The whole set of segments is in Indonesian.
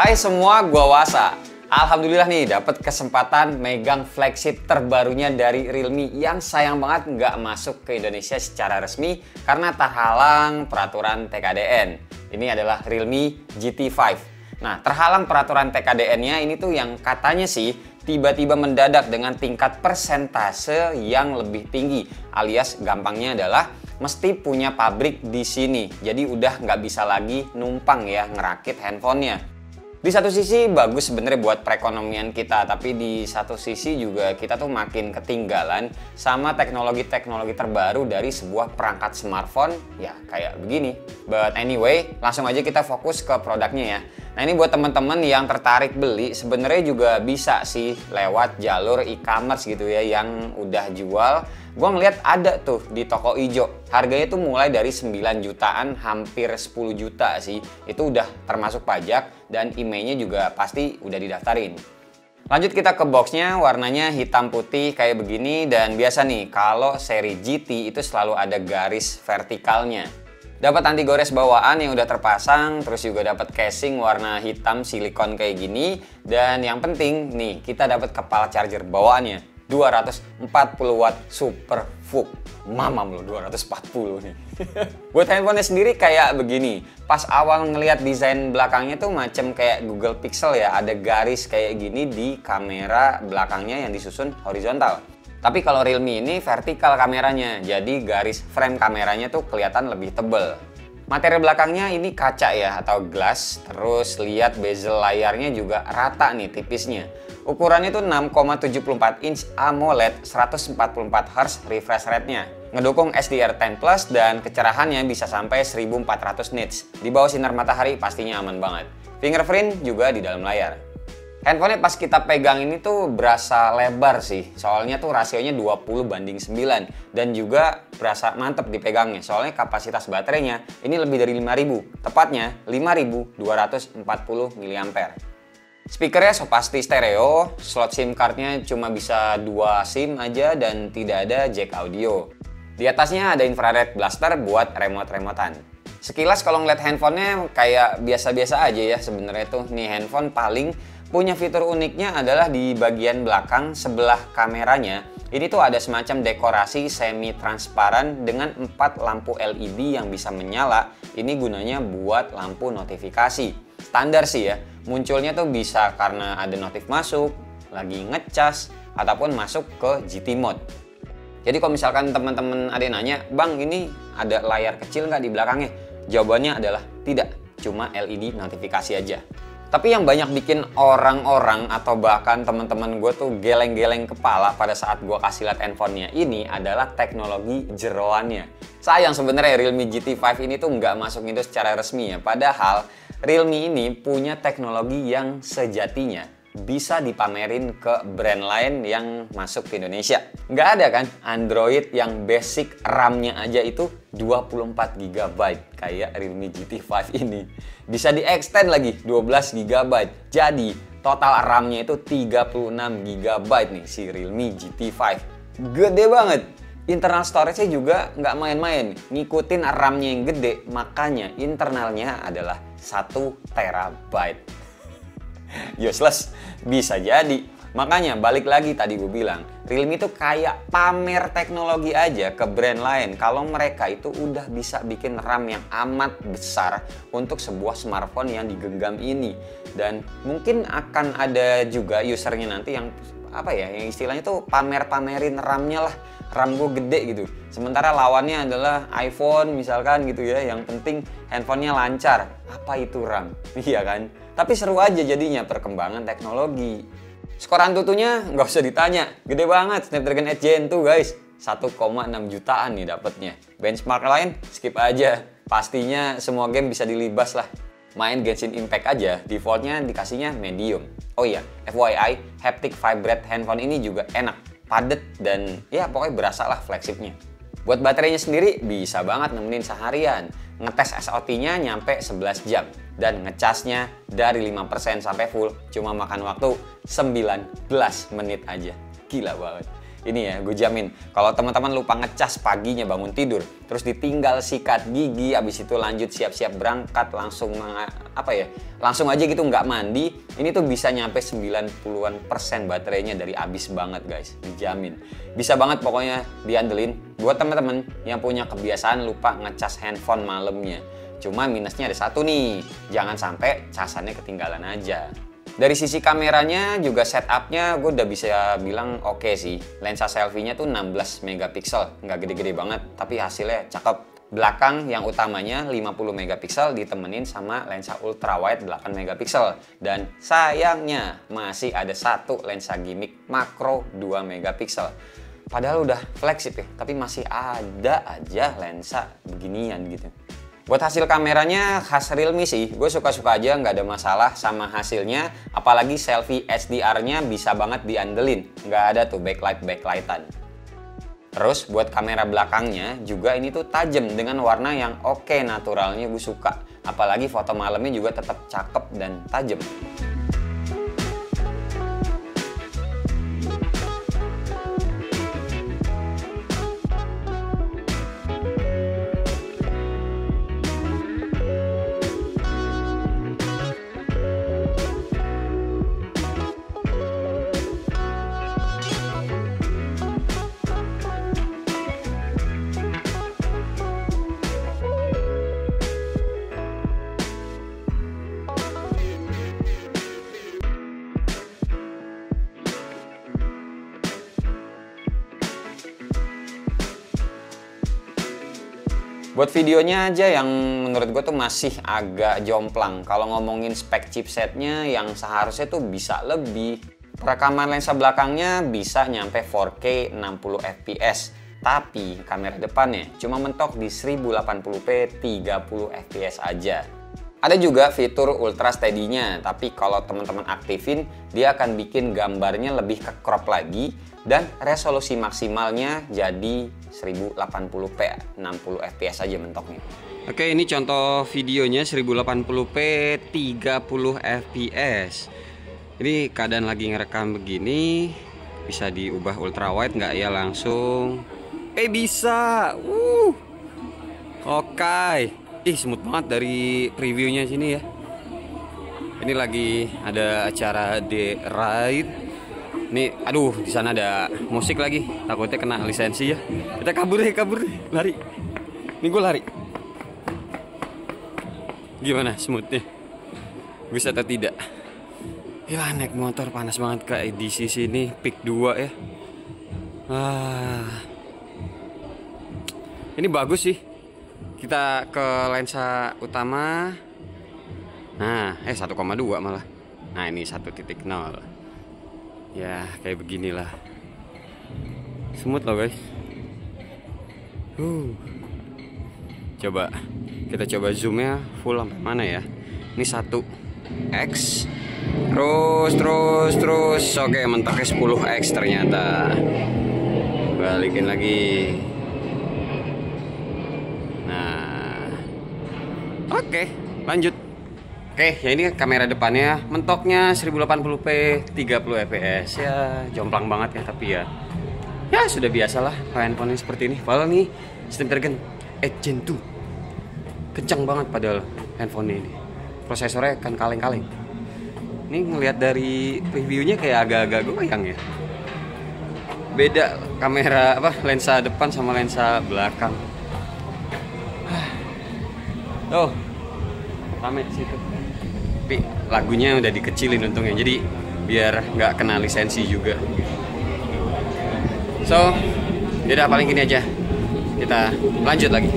Hai semua, gua Wasa. Alhamdulillah nih dapat kesempatan megang flagship terbarunya dari Realme yang sayang banget nggak masuk ke Indonesia secara resmi karena terhalang peraturan TKDN. Ini adalah Realme GT5. Nah, terhalang peraturan TKDN-nya ini tuh yang katanya sih tiba-tiba mendadak dengan tingkat persentase yang lebih tinggi, alias gampangnya adalah mesti punya pabrik di sini. Jadi udah nggak bisa lagi numpang ya ngerakit handphonenya. Di satu sisi bagus sebenarnya buat perekonomian kita, tapi di satu sisi juga kita tuh makin ketinggalan sama teknologi-teknologi terbaru dari sebuah perangkat smartphone ya kayak begini. But anyway, langsung aja kita fokus ke produknya ya. Nah, ini buat teman-teman yang tertarik beli sebenarnya juga bisa sih lewat jalur e-commerce gitu ya yang udah jual. Gua ngeliat ada tuh di toko ijo. Harganya tuh mulai dari 9 jutaan hampir 10 juta sih. Itu udah termasuk pajak dan emailnya juga pasti udah didaftarin. Lanjut kita ke boxnya, warnanya hitam putih kayak begini. Dan biasa nih kalau seri GT itu selalu ada garis vertikalnya. Dapat anti gores bawaan yang udah terpasang, terus juga dapat casing warna hitam silikon kayak gini. Dan yang penting nih kita dapat kepala charger bawaannya 240 watt super VOOC. Mamam loh 240 nih. Buat handphonenya sendiri kayak begini. Pas awal ngelihat desain belakangnya tuh macam kayak Google Pixel ya, ada garis kayak gini di kamera belakangnya yang disusun horizontal. Tapi kalau Realme ini vertikal kameranya, jadi garis frame kameranya tuh kelihatan lebih tebel. Material belakangnya ini kaca ya atau glass, terus lihat bezel layarnya juga rata nih tipisnya. Ukurannya itu 6,74 inch AMOLED 144 Hz refresh rate-nya. Ngedukung SDR10 Plus dan kecerahannya bisa sampai 1400 nits. Di bawah sinar matahari pastinya aman banget. Fingerprint juga di dalam layar. Handphonenya pas kita pegang ini tuh berasa lebar sih. Soalnya tuh rasionya 20:9 dan juga berasa mantep dipegangnya. Soalnya kapasitas baterainya ini lebih dari 5000, tepatnya 5240 mAh. Speakernya so pasti stereo, slot SIM cardnya cuma bisa 2 SIM aja dan tidak ada jack audio. Di atasnya ada infrared blaster buat remote-remotan. Sekilas kalau ngeliat handphonenya kayak biasa-biasa aja ya sebenarnya tuh. Nih handphone paling punya fitur uniknya adalah di bagian belakang sebelah kameranya. Ini tuh ada semacam dekorasi semi transparan dengan 4 lampu LED yang bisa menyala. Ini gunanya buat lampu notifikasi. Standar sih ya, munculnya tuh bisa karena ada notif masuk, lagi ngecas, ataupun masuk ke GT mode. Jadi kalau misalkan teman-teman ada yang nanya, "Bang, ini ada layar kecil nggak di belakangnya?" Jawabannya adalah tidak, cuma LED notifikasi aja. Tapi yang banyak bikin orang-orang atau bahkan teman-teman gue tuh geleng-geleng kepala pada saat gue kasih lihat handphonenya ini adalah teknologi jeroannya. Sayang sebenarnya Realme GT5 ini tuh nggak masuk Indo secara resmi ya. Padahal Realme ini punya teknologi yang sejatinya bisa dipamerin ke brand lain yang masuk ke Indonesia. Nggak ada kan Android yang basic RAM-nya aja itu 24 GB kayak Realme GT5 ini. Bisa di-extend lagi 12 GB. Jadi total RAM-nya itu 36 GB nih si Realme GT5. Gede banget. Internal storage-nya juga nggak main-main. Ngikutin RAM-nya yang gede, makanya internalnya adalah 1 TB. Useless, bisa jadi. Makanya balik lagi tadi gue bilang, Realme itu kayak pamer teknologi aja ke brand lain kalau mereka itu udah bisa bikin RAM yang amat besar untuk sebuah smartphone yang digenggam ini. Dan mungkin akan ada juga usernya nanti yang yang istilahnya tuh pamer-pamerin RAM-nya lah. RAM gue gede gitu. Sementara lawannya adalah iPhone misalkan gitu ya. Yang penting handphonenya lancar. Apa itu RAM? Iya kan? Tapi seru aja jadinya perkembangan teknologi. Skor Antutunya nggak usah ditanya. Gede banget Snapdragon 8 Gen 2 guys. 1,6 jutaan nih dapetnya. Benchmark lain skip aja. Pastinya semua game bisa dilibas lah. Main Genshin Impact aja, defaultnya dikasihnya medium. Oh iya, FYI, haptic vibrate handphone ini juga enak, padet, dan ya pokoknya berasa lah flagshipnya. Buat baterainya sendiri bisa banget nemenin seharian. Ngetes SOT-nya nyampe 11 jam. Dan ngecasnya dari 5% sampai full cuma makan waktu 19 menit aja. Gila banget. Ini ya, gue jamin kalau teman-teman lupa ngecas paginya bangun tidur, terus ditinggal sikat gigi, abis itu lanjut siap-siap berangkat, langsung langsung aja gitu nggak mandi, ini tuh bisa nyampe 90%-an baterainya dari habis banget guys, dijamin. Bisa banget pokoknya diandelin buat teman-teman yang punya kebiasaan lupa ngecas handphone malamnya. Cuma minusnya ada satu nih, jangan sampai casannya ketinggalan aja. Dari sisi kameranya juga setupnya gue udah bisa bilang oke sih. Lensa selfie-nya tuh 16 megapiksel, nggak gede-gede banget, tapi hasilnya cakep. Belakang yang utamanya 50 megapiksel ditemenin sama lensa ultrawide 8 megapiksel. Dan sayangnya masih ada satu lensa gimmick makro 2 megapiksel. Padahal udah flagship ya, tapi masih ada aja lensa beginian gitu. Buat hasil kameranya khas Realme sih, gue suka-suka aja, nggak ada masalah sama hasilnya. Apalagi selfie HDR-nya bisa banget diandelin, nggak ada tuh backlightan. Terus buat kamera belakangnya juga ini tuh tajam dengan warna yang oke, naturalnya gue suka. Apalagi foto malamnya juga tetap cakep dan tajam. Buat videonya aja yang menurut gue tuh masih agak jomplang. Kalau ngomongin spek chipsetnya yang seharusnya tuh bisa lebih. Perekaman lensa belakangnya bisa nyampe 4K 60 fps. Tapi kamera depannya cuma mentok di 1080p 30 fps aja. Ada juga fitur ultra steady-nya, tapi kalau teman-teman aktifin, dia akan bikin gambarnya lebih ke crop lagi dan resolusi maksimalnya jadi 1080p 60 fps aja mentoknya. Oke, ini contoh videonya 1080p 30 fps. Ini keadaan lagi ngerekam begini, bisa diubah ultra wide nggak ya langsung? Bisa. Oke. Smooth banget dari previewnya sini ya. Ini lagi ada acara The Ride. Nih, aduh, di sana ada musik lagi. Takutnya kena lisensi ya. Kita kabur deh, lari. Nih gue lari. Gimana smoothnya? Bisa atau tidak? Ya naik motor panas banget kayak di sisi sini, peak 2 ya. Ini bagus sih. Kita ke lensa utama. Nah, 1,2 malah. Nah, ini 1.0. Ya, kayak beginilah. Smooth loh, guys. Coba kita coba zoomnya full sampai mana ya? Ini 1x. Terus. Oke, mentoknya 10x ternyata. Balikin lagi. Oke, lanjut. Oke, ya ini kamera depannya mentoknya 1080p 30 fps. Ya, jomplang banget ya, tapi ya sudah biasalah handphone seperti ini. Padahal nih Snapdragon 8 Gen 2. Kencang banget padahal handphone ini. Prosesornya kan kaleng-kaleng. Ini ngelihat dari previewnya kayak agak-agak goyang ya. Beda kamera lensa depan sama lensa belakang. Oh, rame di situ. Tapi lagunya udah dikecilin untungnya, jadi biar nggak kena lisensi juga. So, yaudah paling gini aja. Kita lanjut lagi.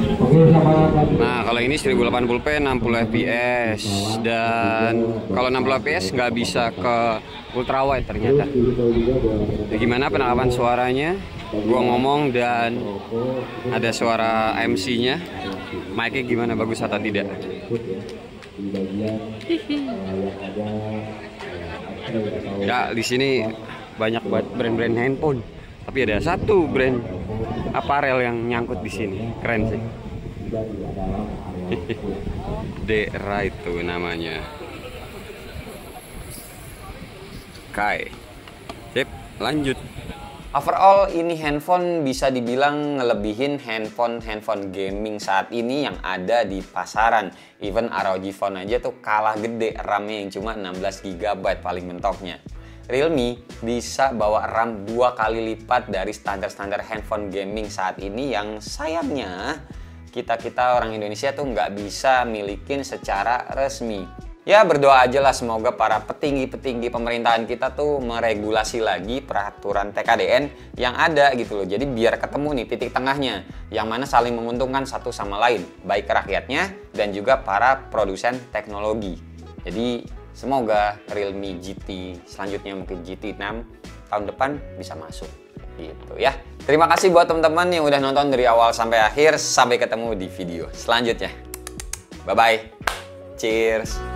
Nah, kalau ini 1080p 60 fps dan kalau 60 fps nggak bisa ke ultrawide ternyata. Jadi gimana penerapan suaranya? Gua ngomong dan ada suara MC-nya. Mic-nya gimana, bagus atau tidak? Ya, di sini banyak buat brand-brand handphone, tapi ada satu brand aparel yang nyangkut di sini. Keren sih. The Ride tuh namanya. Kai. Sip, lanjut. Overall ini handphone bisa dibilang ngelebihin handphone gaming saat ini yang ada di pasaran. Even ROG Phone aja tuh kalah gede RAM-nya yang cuma 16 GB paling mentoknya. Realme bisa bawa RAM 2 kali lipat dari standar-standar handphone gaming saat ini yang sayangnya kita orang Indonesia tuh nggak bisa milikin secara resmi. Ya berdoa aja lah semoga para petinggi-petinggi pemerintahan kita tuh meregulasi lagi peraturan TKDN yang ada gitu loh. Jadi biar ketemu nih titik tengahnya yang mana saling menguntungkan satu sama lain, baik rakyatnya dan juga para produsen teknologi. Jadi semoga Realme GT selanjutnya mungkin GT6 tahun depan bisa masuk gitu ya. Terima kasih buat teman-teman yang udah nonton dari awal sampai akhir. Sampai ketemu di video selanjutnya. Bye bye. Cheers.